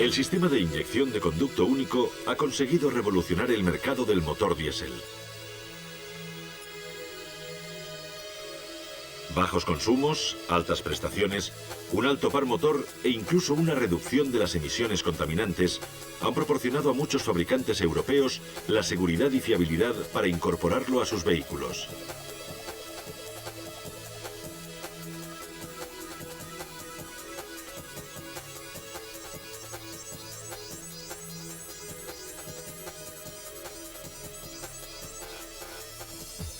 El sistema de inyección de conducto único ha conseguido revolucionar el mercado del motor diésel. Bajos consumos, altas prestaciones, un alto par motor e incluso una reducción de las emisiones contaminantes han proporcionado a muchos fabricantes europeos la seguridad y fiabilidad para incorporarlo a sus vehículos.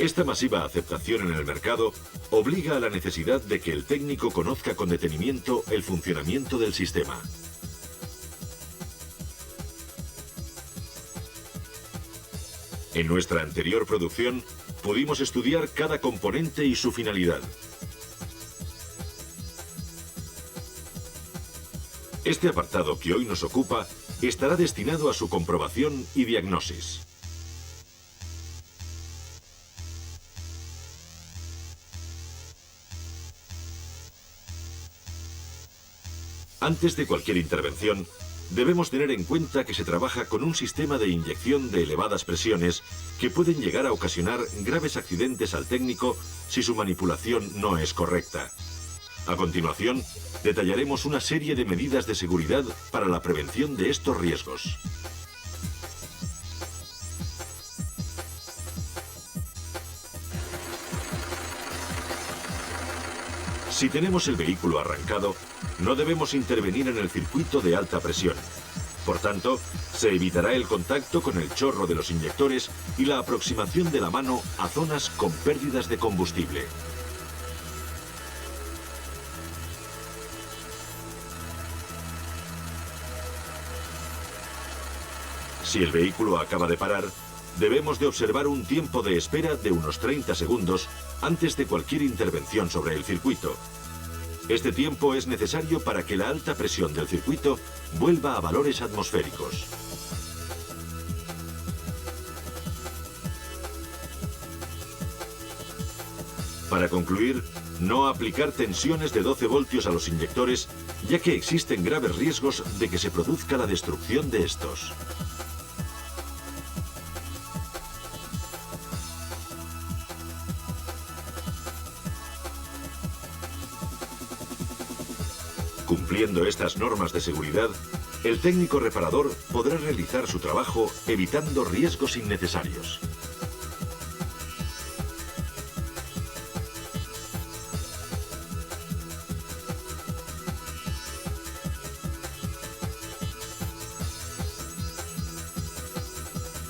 Esta masiva aceptación en el mercado obliga a la necesidad de que el técnico conozca con detenimiento el funcionamiento del sistema. En nuestra anterior producción pudimos estudiar cada componente y su finalidad. Este apartado que hoy nos ocupa estará destinado a su comprobación y diagnosis. Antes de cualquier intervención, debemos tener en cuenta que se trabaja con un sistema de inyección de elevadas presiones que pueden llegar a ocasionar graves accidentes al técnico si su manipulación no es correcta. A continuación, detallaremos una serie de medidas de seguridad para la prevención de estos riesgos. Si tenemos el vehículo arrancado, no debemos intervenir en el circuito de alta presión. Por tanto, se evitará el contacto con el chorro de los inyectores y la aproximación de la mano a zonas con pérdidas de combustible. Si el vehículo acaba de parar, debemos de observar un tiempo de espera de unos 30 segundos antes de cualquier intervención sobre el circuito. Este tiempo es necesario para que la alta presión del circuito vuelva a valores atmosféricos. Para concluir, no aplicar tensiones de 12 voltios a los inyectores, ya que existen graves riesgos de que se produzca la destrucción de estos. Cumpliendo estas normas de seguridad, el técnico reparador podrá realizar su trabajo evitando riesgos innecesarios.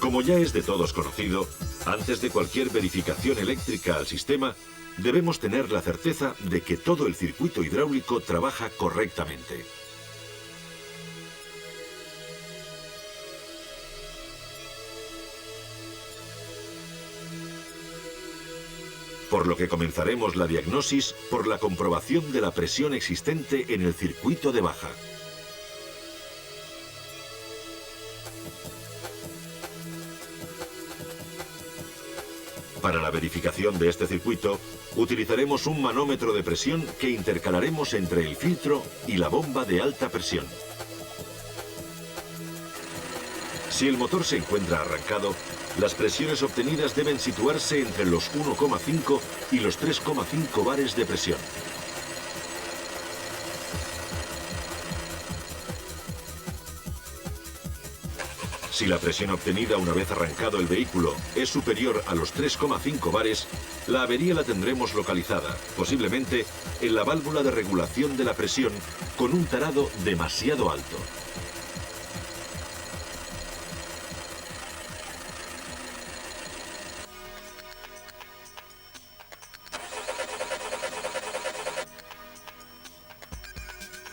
Como ya es de todos conocido, antes de cualquier verificación eléctrica al sistema, debemos tener la certeza de que todo el circuito hidráulico trabaja correctamente. Por lo que comenzaremos la diagnosis por la comprobación de la presión existente en el circuito de baja. Para la verificación de este circuito, utilizaremos un manómetro de presión que intercalaremos entre el filtro y la bomba de alta presión. Si el motor se encuentra arrancado, las presiones obtenidas deben situarse entre los 1,5 y los 3,5 bares de presión. Si la presión obtenida una vez arrancado el vehículo es superior a los 3,5 bares, la avería la tendremos localizada, posiblemente en la válvula de regulación de la presión, con un tarado demasiado alto.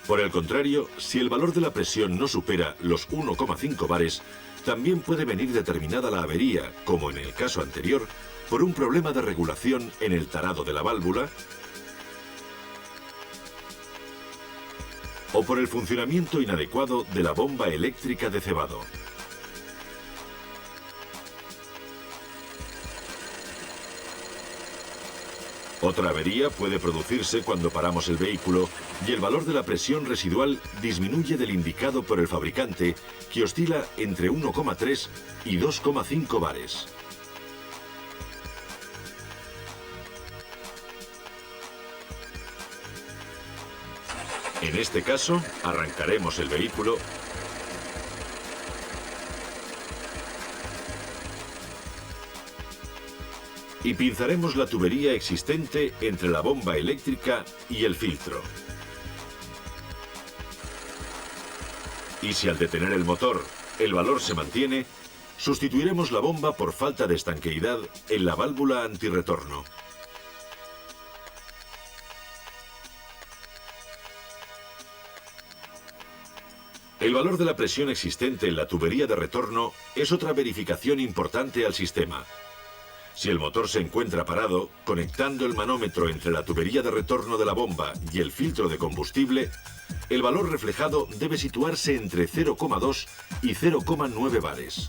Por el contrario, si el valor de la presión no supera los 1,5 bares, también puede venir determinada la avería, como en el caso anterior, por un problema de regulación en el tarado de la válvula o por el funcionamiento inadecuado de la bomba eléctrica de cebado. Otra avería puede producirse cuando paramos el vehículo y el valor de la presión residual disminuye del indicado por el fabricante, que oscila entre 1,3 y 2,5 bares. En este caso, arrancaremos el vehículo y pinzaremos la tubería existente entre la bomba eléctrica y el filtro. Y si al detener el motor el valor se mantiene, sustituiremos la bomba por falta de estanqueidad en la válvula antirretorno. El valor de la presión existente en la tubería de retorno es otra verificación importante al sistema. Si el motor se encuentra parado, conectando el manómetro entre la tubería de retorno de la bomba y el filtro de combustible, el valor reflejado debe situarse entre 0,2 y 0,9 bares.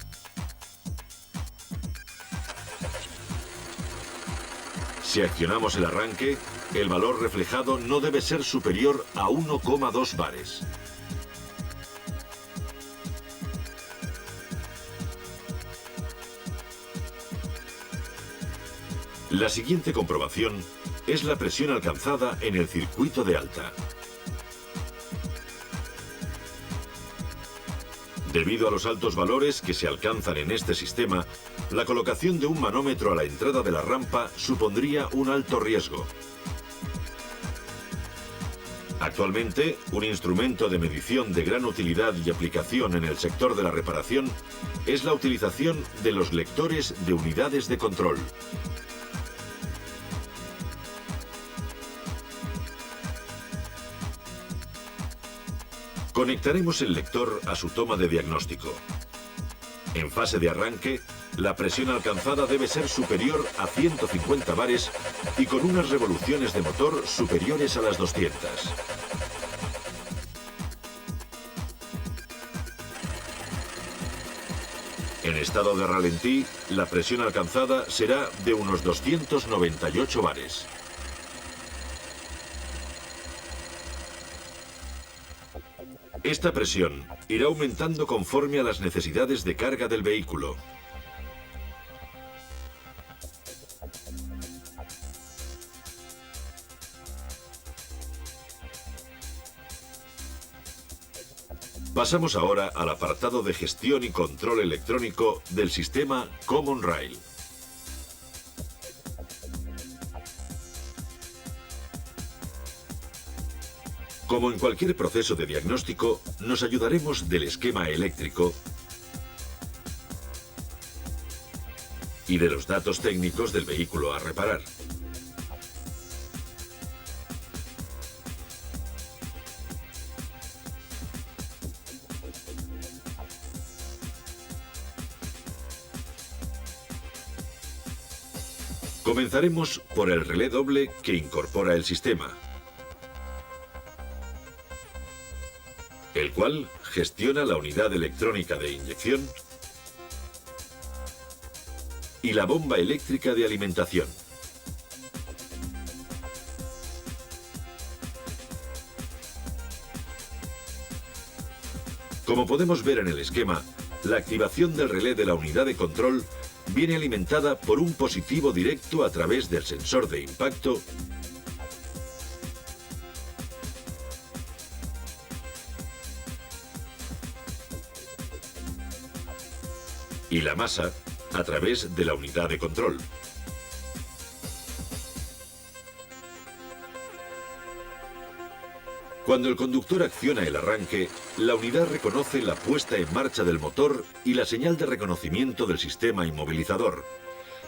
Si accionamos el arranque, el valor reflejado no debe ser superior a 1,2 bares. La siguiente comprobación es la presión alcanzada en el circuito de alta. Debido a los altos valores que se alcanzan en este sistema, la colocación de un manómetro a la entrada de la rampa supondría un alto riesgo. Actualmente, un instrumento de medición de gran utilidad y aplicación en el sector de la reparación es la utilización de los lectores de unidades de control. Conectaremos el lector a su toma de diagnóstico. En fase de arranque, la presión alcanzada debe ser superior a 150 bares y con unas revoluciones de motor superiores a las 200. En estado de ralentí, la presión alcanzada será de unos 298 bares. Esta presión irá aumentando conforme a las necesidades de carga del vehículo. Pasamos ahora al apartado de gestión y control electrónico del sistema Common Rail. Como en cualquier proceso de diagnóstico, nos ayudaremos del esquema eléctrico y de los datos técnicos del vehículo a reparar. Comenzaremos por el relé doble que incorpora el sistema, el cual gestiona la unidad electrónica de inyección y la bomba eléctrica de alimentación. Como podemos ver en el esquema, la activación del relé de la unidad de control viene alimentada por un positivo directo a través del sensor de impacto y la masa a través de la unidad de control. Cuando el conductor acciona el arranque, la unidad reconoce la puesta en marcha del motor y la señal de reconocimiento del sistema inmovilizador,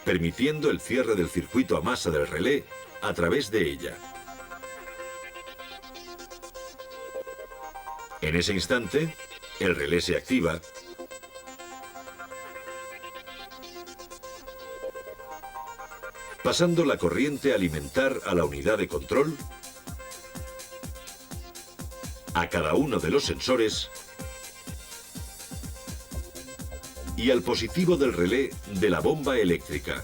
permitiendo el cierre del circuito a masa del relé a través de ella. En ese instante, el relé se activa pasando la corriente a alimentar a la unidad de control, a cada uno de los sensores y al positivo del relé de la bomba eléctrica.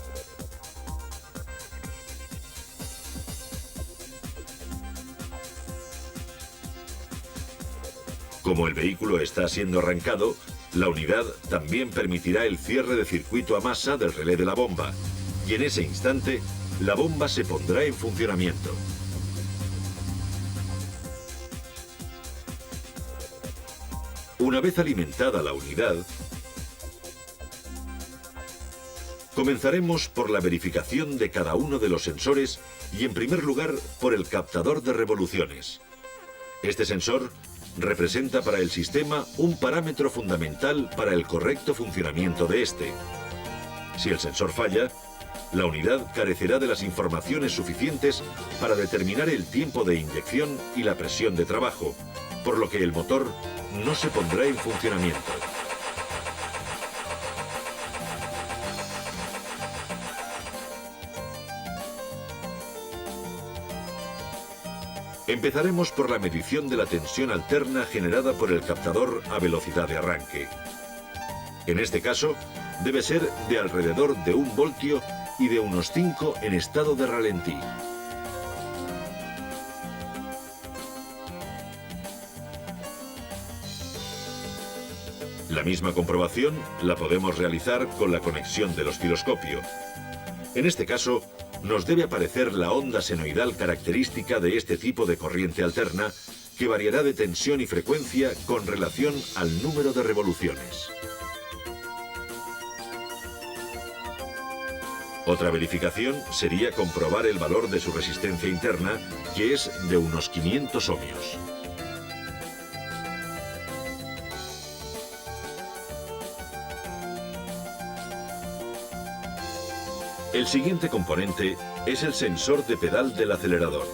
Como el vehículo está siendo arrancado, la unidad también permitirá el cierre de circuito a masa del relé de la bomba, y en ese instante, la bomba se pondrá en funcionamiento. Una vez alimentada la unidad, comenzaremos por la verificación de cada uno de los sensores y, en primer lugar, por el captador de revoluciones. Este sensor representa para el sistema un parámetro fundamental para el correcto funcionamiento de este. Si el sensor falla, la unidad carecerá de las informaciones suficientes para determinar el tiempo de inyección y la presión de trabajo, por lo que el motor no se pondrá en funcionamiento. Empezaremos por la medición de la tensión alterna generada por el captador a velocidad de arranque. En este caso, debe ser de alrededor de 1 voltio y de unos 5 en estado de ralentí. La misma comprobación la podemos realizar con la conexión del osciloscopio. En este caso, nos debe aparecer la onda senoidal característica de este tipo de corriente alterna, que variará de tensión y frecuencia con relación al número de revoluciones. Otra verificación sería comprobar el valor de su resistencia interna, que es de unos 500 ohmios. El siguiente componente es el sensor de pedal del acelerador.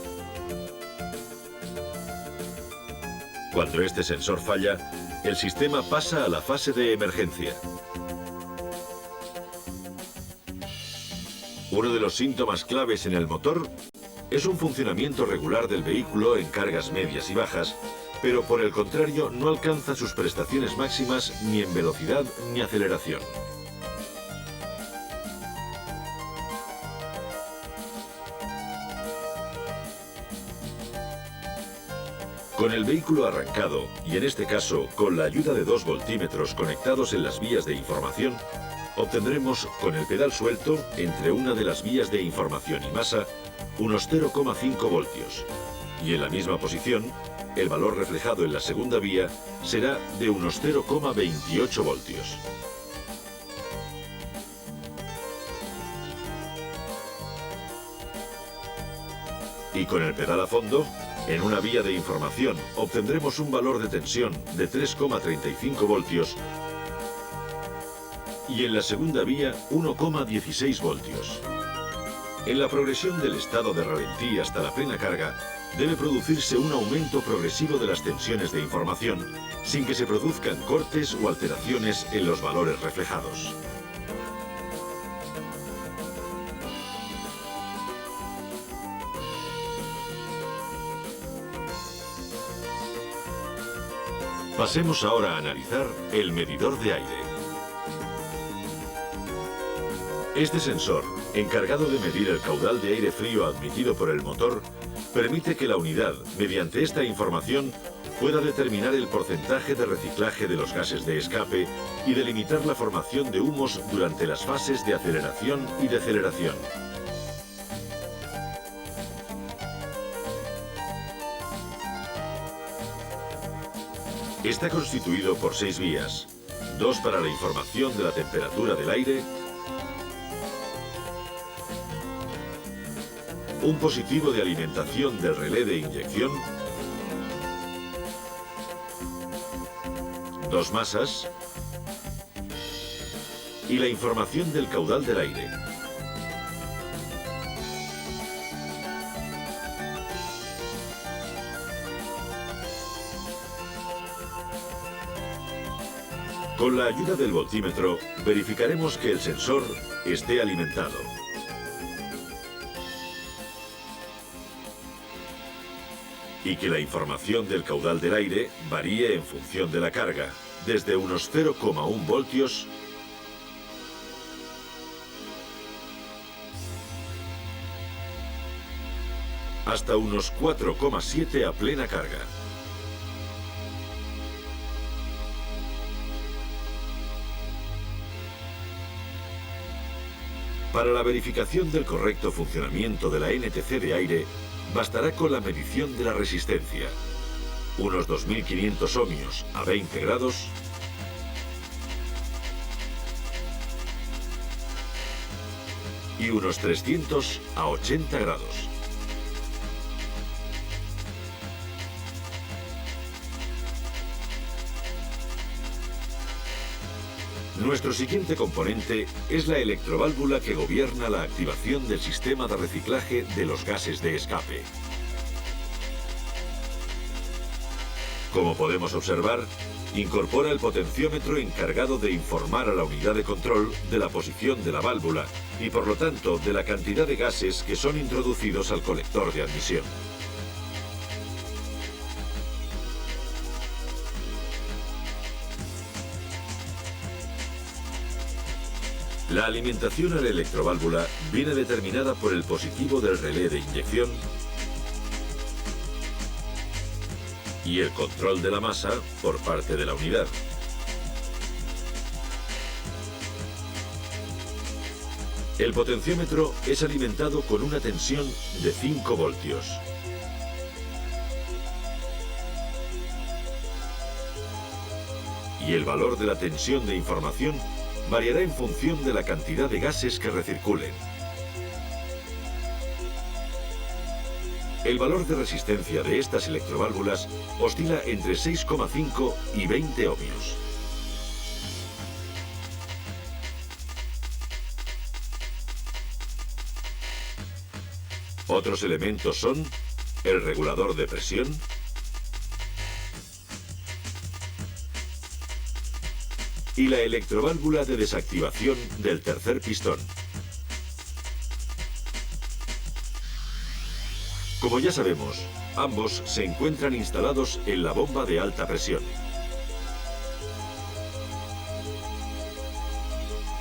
Cuando este sensor falla, el sistema pasa a la fase de emergencia. Uno de los síntomas claves en el motor es un funcionamiento regular del vehículo en cargas medias y bajas, pero por el contrario no alcanza sus prestaciones máximas ni en velocidad ni aceleración. Con el vehículo arrancado, y en este caso con la ayuda de 2 voltímetros conectados en las vías de información, obtendremos con el pedal suelto, entre una de las vías de información y masa, unos 0,5 voltios. Y en la misma posición, el valor reflejado en la segunda vía será de unos 0,28 voltios. Y con el pedal a fondo, en una vía de información obtendremos un valor de tensión de 3,35 voltios y en la segunda vía 1,16 voltios. En la progresión del estado de ralentí hasta la plena carga, debe producirse un aumento progresivo de las tensiones de información, sin que se produzcan cortes o alteraciones en los valores reflejados. Pasemos ahora a analizar el medidor de aire. Este sensor, encargado de medir el caudal de aire frío admitido por el motor, permite que la unidad, mediante esta información, pueda determinar el porcentaje de reciclaje de los gases de escape y delimitar la formación de humos durante las fases de aceleración y deceleración. Está constituido por 6 vías, 2 para la información de la temperatura del aire, un positivo de alimentación del relé de inyección, 2 masas y la información del caudal del aire. Con la ayuda del voltímetro, verificaremos que el sensor esté alimentado. Y que la información del caudal del aire varíe en función de la carga, desde unos 0,1 voltios hasta unos 4,7 a plena carga. Para la verificación del correcto funcionamiento de la NTC de aire, bastará con la medición de la resistencia. Unos 2500 ohmios a 20 grados y unos 300 a 80 grados. Nuestro siguiente componente es la electroválvula que gobierna la activación del sistema de reciclaje de los gases de escape. Como podemos observar, incorpora el potenciómetro encargado de informar a la unidad de control de la posición de la válvula y, por lo tanto, de la cantidad de gases que son introducidos al colector de admisión. La alimentación a la electroválvula viene determinada por el positivo del relé de inyección y el control de la masa por parte de la unidad. El potenciómetro es alimentado con una tensión de 5 voltios. Y el valor de la tensión de información variará en función de la cantidad de gases que recirculen. El valor de resistencia de estas electroválvulas oscila entre 6,5 y 20 ohmios. Otros elementos son el regulador de presión, y la electroválvula de desactivación del tercer pistón. Como ya sabemos, ambos se encuentran instalados en la bomba de alta presión.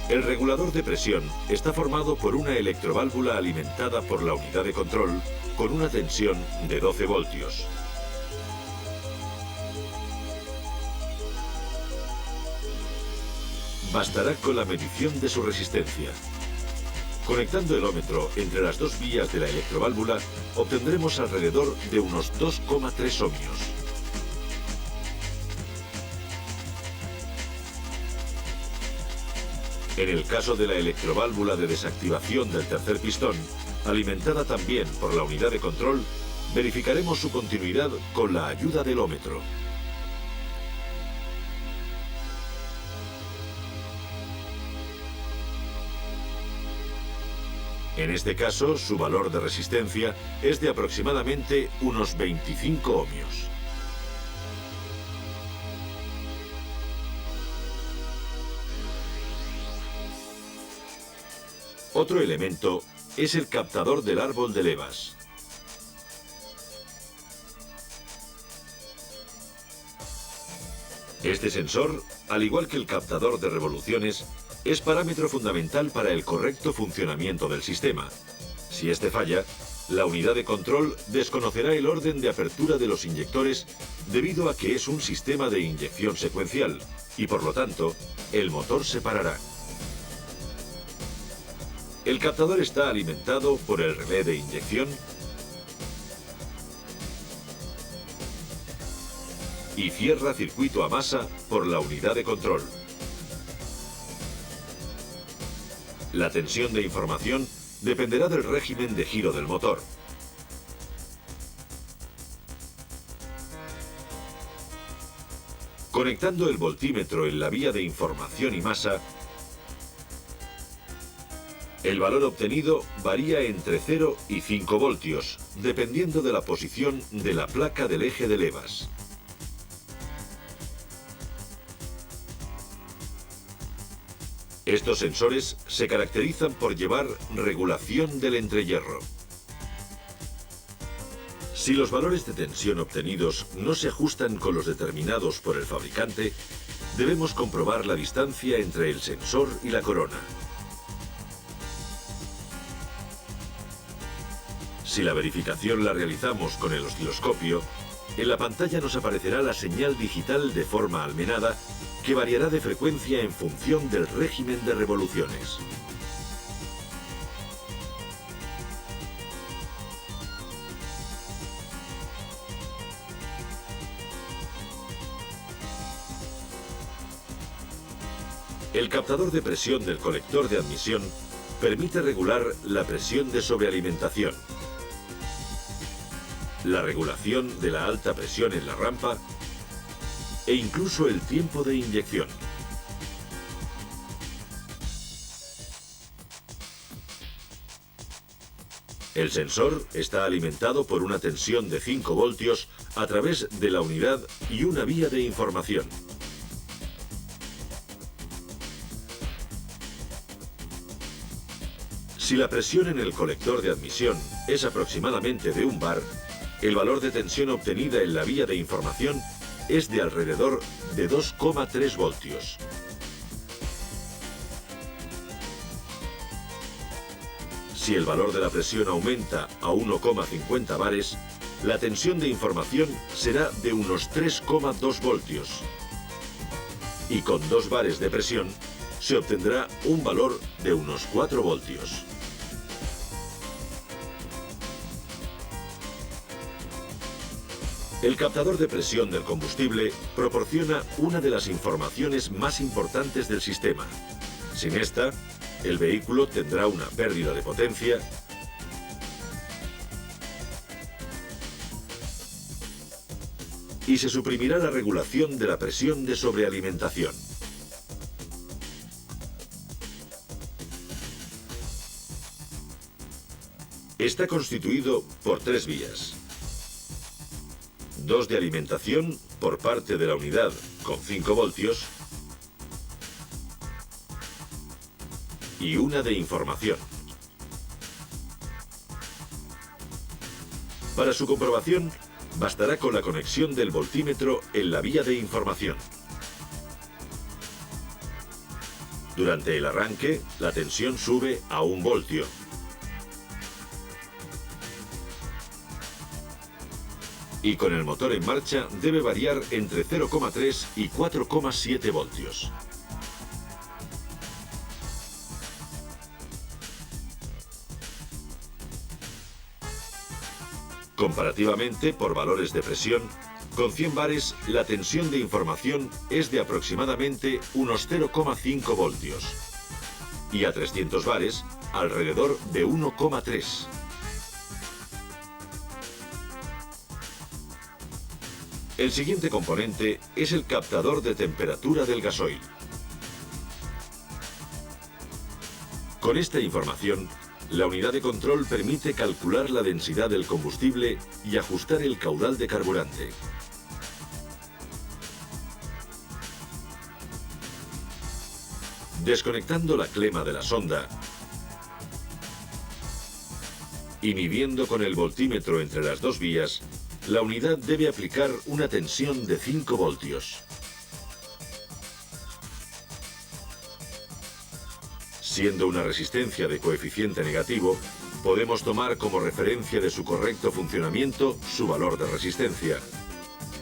El regulador de presión está formado por una electroválvula alimentada por la unidad de control con una tensión de 12 voltios. Bastará con la medición de su resistencia. Conectando el ómetro entre las dos vías de la electroválvula, obtendremos alrededor de unos 2,3 ohmios. En el caso de la electroválvula de desactivación del tercer pistón, alimentada también por la unidad de control, verificaremos su continuidad con la ayuda del ómetro. En este caso, su valor de resistencia es de aproximadamente unos 25 ohmios. Otro elemento es el captador del árbol de levas. Este sensor, al igual que el captador de revoluciones, es parámetro fundamental para el correcto funcionamiento del sistema. Si este falla, la unidad de control desconocerá el orden de apertura de los inyectores debido a que es un sistema de inyección secuencial y, por lo tanto, el motor se parará. El captador está alimentado por el relé de inyección y cierra circuito a masa por la unidad de control. La tensión de información dependerá del régimen de giro del motor. Conectando el voltímetro en la vía de información y masa, el valor obtenido varía entre 0 y 5 voltios, dependiendo de la posición de la placa del eje de levas. Estos sensores se caracterizan por llevar regulación del entrehierro. Si los valores de tensión obtenidos no se ajustan con los determinados por el fabricante, debemos comprobar la distancia entre el sensor y la corona. Si la verificación la realizamos con el osciloscopio, en la pantalla nos aparecerá la señal digital de forma almenada que variará de frecuencia en función del régimen de revoluciones. captador de presión del colector de admisión permite regular la presión de sobrealimentación, la regulación de la alta presión en la rampa e incluso el tiempo de inyección. El sensor está alimentado por una tensión de 5 voltios a través de la unidad y una vía de información. Si la presión en el colector de admisión es aproximadamente de 1 bar, el valor de tensión obtenida en la vía de información es de alrededor de 2,3 voltios. Si el valor de la presión aumenta a 1,50 bares, la tensión de información será de unos 3,2 voltios. Y con 2 bares de presión se obtendrá un valor de unos 4 voltios. El captador de presión del combustible proporciona una de las informaciones más importantes del sistema. Sin esta, el vehículo tendrá una pérdida de potencia y se suprimirá la regulación de la presión de sobrealimentación. Está constituido por 3 vías. 2 de alimentación por parte de la unidad con 5 voltios y una de información. Para su comprobación, bastará con la conexión del voltímetro en la vía de información. Durante el arranque, la tensión sube a 1 voltio. Y con el motor en marcha debe variar entre 0,3 y 4,7 voltios. Comparativamente, por valores de presión, con 100 bares la tensión de información es de aproximadamente unos 0,5 voltios. Y a 300 bares, alrededor de 1,3. El siguiente componente es el captador de temperatura del gasoil. Con esta información, la unidad de control permite calcular la densidad del combustible y ajustar el caudal de carburante. Desconectando la clema de la sonda y midiendo con el voltímetro entre las 2 vías, la unidad debe aplicar una tensión de 5 voltios. Siendo una resistencia de coeficiente negativo, podemos tomar como referencia de su correcto funcionamiento su valor de resistencia.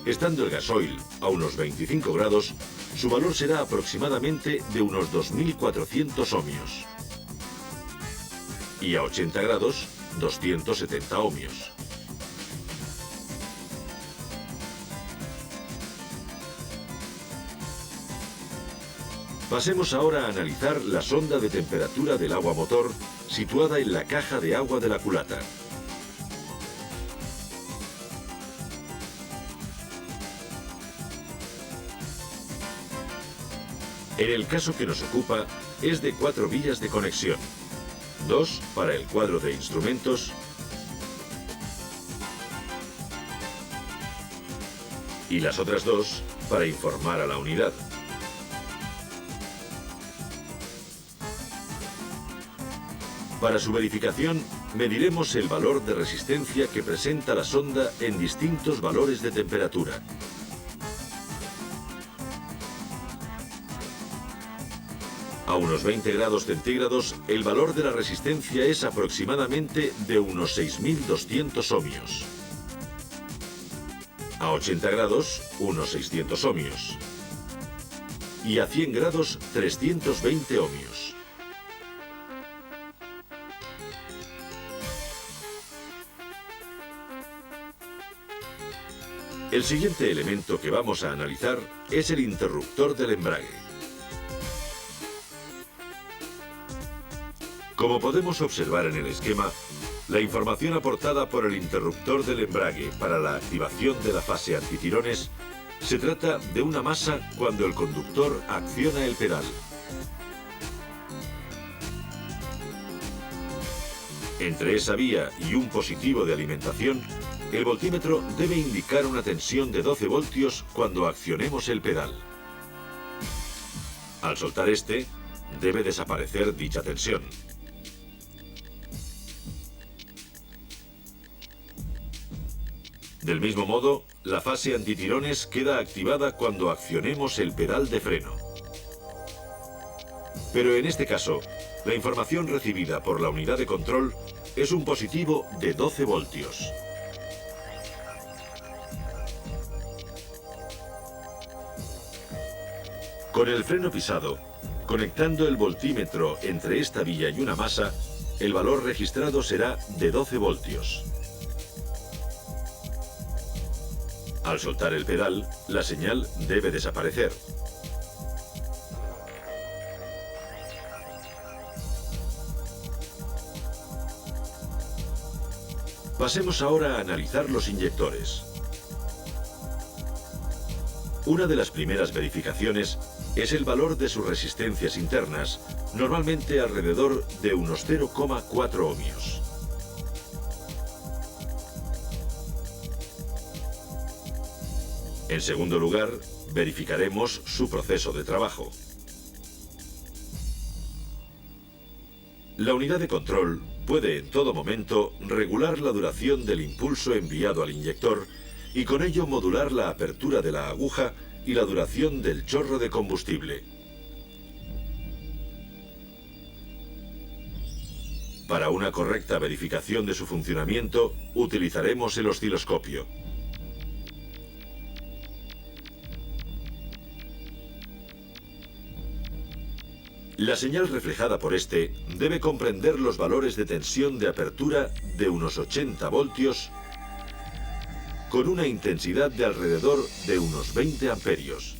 Estando el gasoil a unos 25 grados, su valor será aproximadamente de unos 2400 ohmios. Y a 80 grados, 270 ohmios. Pasemos ahora a analizar la sonda de temperatura del agua motor situada en la caja de agua de la culata. En el caso que nos ocupa, es de 4 vías de conexión. 2 para el cuadro de instrumentos y las otras 2 para informar a la unidad. Para su verificación, mediremos el valor de resistencia que presenta la sonda en distintos valores de temperatura. A unos 20 grados centígrados, el valor de la resistencia es aproximadamente de unos 6200 ohmios. A 80 grados, unos 600 ohmios. Y a 100 grados, 320 ohmios. El siguiente elemento que vamos a analizar es el interruptor del embrague. Como podemos observar en el esquema, la información aportada por el interruptor del embrague para la activación de la fase antitirones se trata de una masa cuando el conductor acciona el pedal. Entre esa vía y un positivo de alimentación, el voltímetro debe indicar una tensión de 12 voltios cuando accionemos el pedal. Al soltar este, debe desaparecer dicha tensión. Del mismo modo, la fase antitirones queda activada cuando accionemos el pedal de freno. Pero en este caso, la información recibida por la unidad de control es un positivo de 12 voltios. Con el freno pisado, conectando el voltímetro entre esta vía y una masa, el valor registrado será de 12 voltios. Al soltar el pedal, la señal debe desaparecer. Pasemos ahora a analizar los inyectores. Una de las primeras verificaciones es el valor de sus resistencias internas, normalmente alrededor de unos 0,4 ohmios. En segundo lugar, verificaremos su proceso de trabajo. La unidad de control puede en todo momento regular la duración del impulso enviado al inyector y con ello modular la apertura de la aguja y la duración del chorro de combustible. Para una correcta verificación de su funcionamiento, utilizaremos el osciloscopio. La señal reflejada por este debe comprender los valores de tensión de apertura de unos 80 voltios con una intensidad de alrededor de unos 20 amperios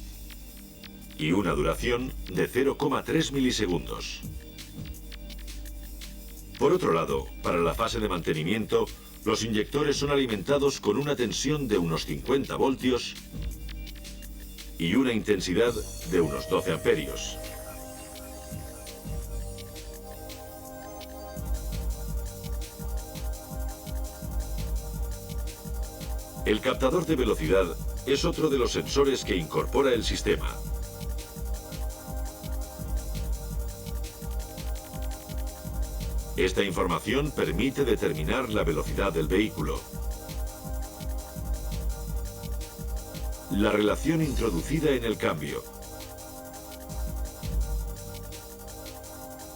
y una duración de 0,3 milisegundos. Por otro lado, para la fase de mantenimiento, los inyectores son alimentados con una tensión de unos 50 voltios y una intensidad de unos 12 amperios. El captador de velocidad es otro de los sensores que incorpora el sistema. Esta información permite determinar la velocidad del vehículo. La relación introducida en el cambio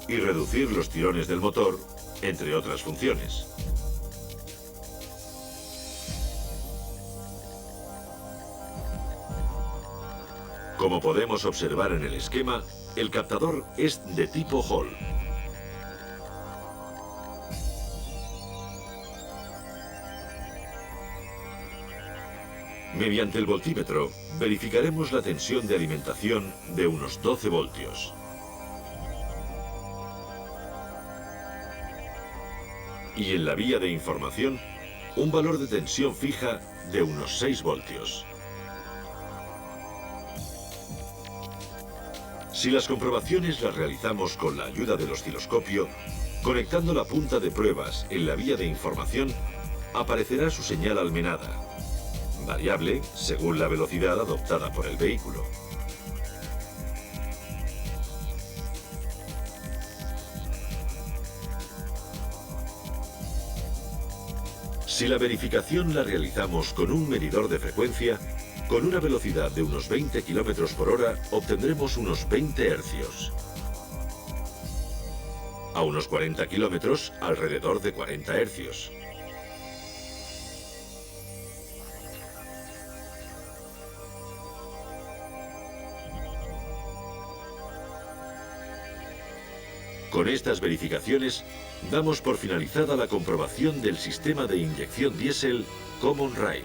y reducir los tirones del motor, entre otras funciones. Como podemos observar en el esquema, el captador es de tipo Hall. Mediante el voltímetro, verificaremos la tensión de alimentación de unos 12 voltios. Y en la vía de información, un valor de tensión fija de unos 6 voltios. Si las comprobaciones las realizamos con la ayuda del osciloscopio, conectando la punta de pruebas en la vía de información, aparecerá su señal almenada, variable según la velocidad adoptada por el vehículo. Si la verificación la realizamos con un medidor de frecuencia, con una velocidad de unos 20 km por hora obtendremos unos 20 hercios. A unos 40 kilómetros, alrededor de 40 hercios. Con estas verificaciones, damos por finalizada la comprobación del sistema de inyección diésel Common Rail.